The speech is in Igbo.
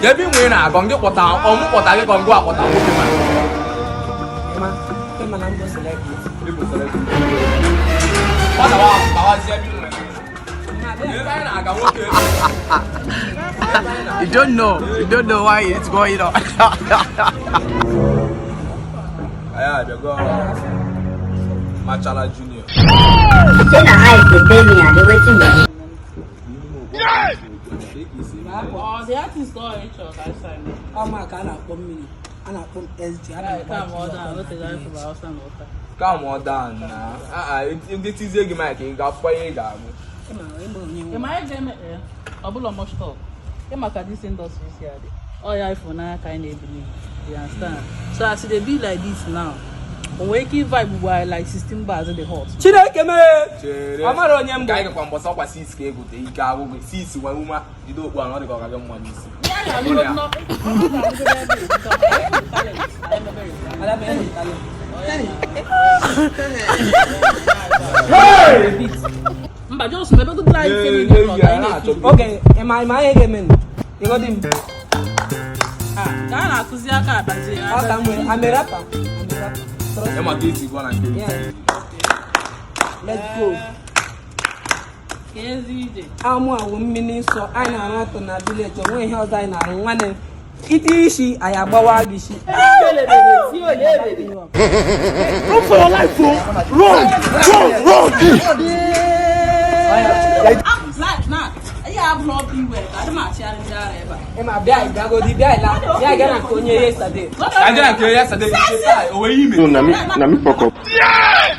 Debi mwe na agong ge pota o mu pota ge gongo apota wo bi ma. Ema na mbo select. Igbo select. Wala wa zi abi mwe. You don't know why it's going on. Aya be go Machala Junior. Say na I dey tell me and dey waiting me. Oh, the artist don't reach us outside. Oh my God, I'm coming. I'm SD. Come on down, not the guy from outside water. Come on down now. You get easy game like you got fire down. Am I game eh? Obulo much talk. You make this industry here. Oh yeah, for now kind of believe. You understand? So as they be like this now, waking vibe while like 16 bars in the hot. Chineke me. Amaro onye mbo. Guy kwa mbosa kwa 6k go te ika go 6 wa uma dido okpu an odi ko ka be mo ni si. Yeah, you don't know. Hey! Mba just maybe good like Okay, am I again? You got him. Kana akuzi aka abazi. I'm a rapper. E ma get go na nke. Yeah. Let's go. KZJ. Amu awu mmini so I na aroto na village when he was I na nwane. Iti ishi ayagbawa gishi. Run for your life, bro. Run. Like na. Yeah, blood be well. I don't match here eba. Ema bia igago di bia la. Bia ga na konye yesterday. I don't care yesterday. O we yi me. Na me poko. Yes!